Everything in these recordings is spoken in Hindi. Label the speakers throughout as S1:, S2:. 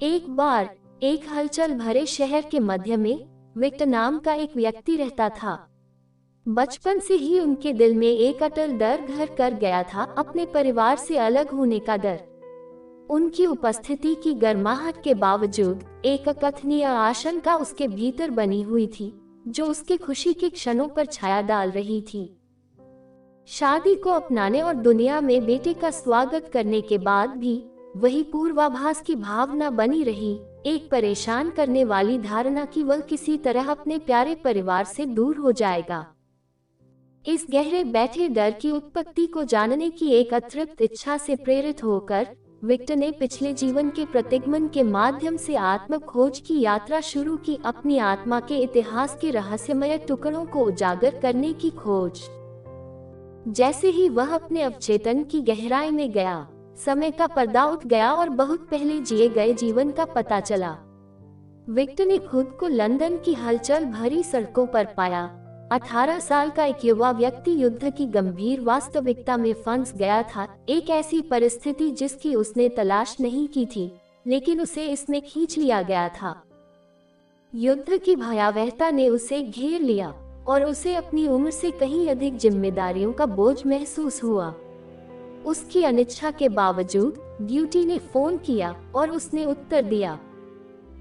S1: एक बार एक हलचल भरे शहर के मध्य में विक्टर नाम का एक व्यक्ति रहता था। बचपन से ही उनके दिल में एक अटल डर घर कर गया था, अपने परिवार से अलग होने का डर। उनकी उपस्थिति की गर्माहट के बावजूद एक अकथनीय आशंका उसके भीतर बनी हुई थी, जो उसके खुशी के क्षणों पर छाया डाल रही थी। शादी को अपनाने और दुनिया में बेटे का स्वागत करने के बाद भी वही पूर्वाभास की भावना बनी रही, एक परेशान करने वाली धारणा कि वह किसी तरह अपने प्यारे परिवार से दूर हो जाएगा। इस गहरे बैठे डर की उत्पत्ति को जानने की एक अतृप्त इच्छा से प्रेरित होकर विक्टर ने पिछले जीवन के प्रतिगमन के माध्यम से आत्म खोज की यात्रा शुरू की, अपनी आत्मा के इतिहास के रहस्यमय टुकड़ों को उजागर करने की खोज। जैसे ही वह अपने अवचेतन की गहराई में गया, समय का पर्दा उठ गया और बहुत पहले जिए गए जीवन का पता चला। विक्टर ने खुद को लंदन की हलचल भरी सड़कों पर पाया। 18 साल का एक युवा व्यक्ति युद्ध की गंभीर वास्तविकता में फंस गया था, एक ऐसी परिस्थिति जिसकी उसने तलाश नहीं की थी, लेकिन उसे इसमें खींच लिया गया था। युद्ध की भयावहता ने उसे घेर लिया और उसे अपनी उम्र से कहीं अधिक जिम्मेदारियों का बोझ महसूस हुआ। उसकी अनिच्छा के बावजूद ड्यूटी ने फोन किया और उसने उत्तर दिया।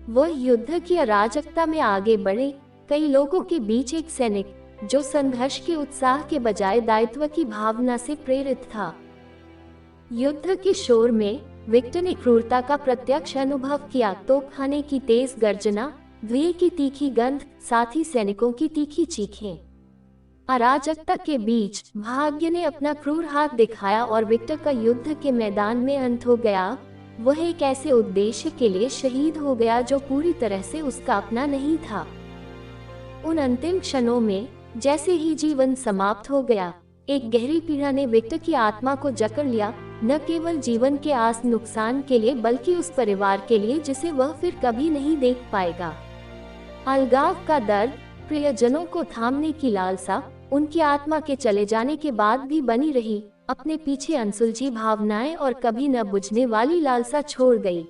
S1: वह युद्ध की अराजकता में आगे बढ़े, कई लोगों के बीच एक सैनिक जो संघर्ष के उत्साह के बजाय दायित्व की भावना से प्रेरित था। युद्ध के शोर में विक्टर ने क्रूरता का प्रत्यक्ष अनुभव किया, तोपखाने की तेज गर्जना, धुएं की तीखी गंध, साथ ही सैनिकों की तीखी चीखें। अराजकता के बीच भाग्य ने अपना क्रूर हाथ दिखाया और विक्टर का युद्ध के मैदान में अंत हो गया। वह एक ऐसे उद्देश्य के लिए शहीद हो गया जो पूरी तरह से उसका अपना नहीं था। उन अंतिम क्षणों में जैसे ही जीवन समाप्त हो गया, एक गहरी पीड़ा ने विक्टर की आत्मा को जकड़ लिया, न केवल जीवन के आस नुकसान के लिए बल्कि उस परिवार के लिए जिसे वह फिर कभी नहीं देख पाएगा। अलगाव का दर्द, प्रियजनों को थामने की लालसा उनकी आत्मा के चले जाने के बाद भी बनी रही। अपने पीछे अनसुलझी भावनाएं और कभी न बुझने वाली लालसा छोड़ गई।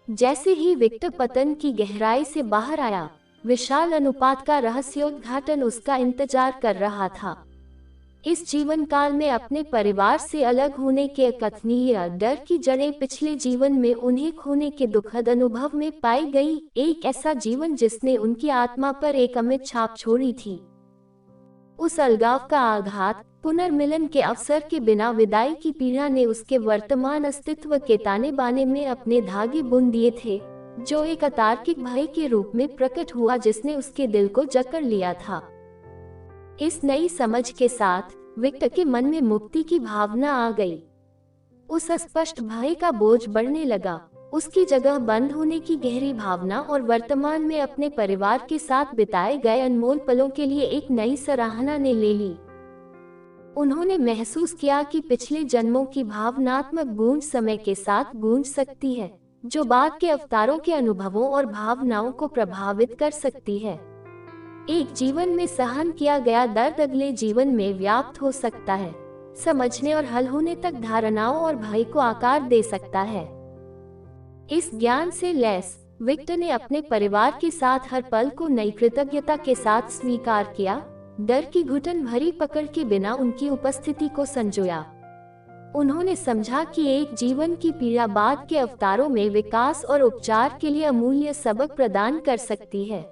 S1: जैसे ही विक्टर पतन की गहराई से बाहर आया, विशाल अनुपात का रहस्योद्घाटन उसका इंतजार कर रहा था। इस जीवन काल में अपने परिवार से अलग होने के अकथनीय डर की जड़ें पिछले जीवन में उन्हें खोने के दुखद अनुभव में पाई गई, एक ऐसा जीवन जिसने उनकी आत्मा पर एक अमिट छाप छोड़ी थी। उस अलगाव का आघात, पुनर्मिलन के अवसर के बिना विदाई की पीड़ा ने उसके वर्तमान अस्तित्व के ताने बाने में अपने धागे बुन दिए थे, जो एक अतार्किक भय के रूप में प्रकट हुआ जिसने उसके दिल को जकड़ लिया था। इस नई समझ के साथ विक्टर के मन में मुक्ति की भावना आ गई। उस अस्पष्ट भय का बोझ बढ़ने लगा, उसकी जगह बंद होने की गहरी भावना और वर्तमान में अपने परिवार के साथ बिताए गए अनमोल पलों के लिए एक नई सराहना ने ले ली। उन्होंने महसूस किया कि पिछले जन्मों की भावनात्मक गूंज समय के साथ गूंज सकती है, जो बाद के अवतारों के अनुभवों और भावनाओं को प्रभावित कर सकती है। एक जीवन में सहन किया गया दर्द अगले जीवन में व्याप्त हो सकता है, समझने और हल होने तक धारणाओं और भय को आकार दे सकता है। इस ज्ञान से लैस विक्टर ने अपने परिवार के साथ हर पल को नई कृतज्ञता के साथ स्वीकार किया, डर की घुटन भरी पकड़ के बिना उनकी उपस्थिति को संजोया। उन्होंने समझा कि एक जीवन की पीड़ा बाद के अवतारों में विकास और उपचार के लिए अमूल्य सबक प्रदान कर सकती है।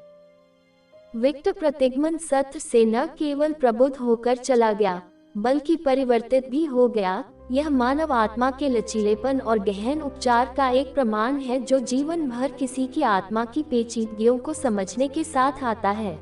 S1: विक्टर प्रतिगमन सत्र से न केवल प्रबुद्ध होकर चला गया, बल्कि परिवर्तित भी हो गया। यह मानव आत्मा के लचीलेपन और गहन उपचार का एक प्रमाण है, जो जीवन भर किसी की आत्मा की पेचीदगियों को समझने के साथ आता है।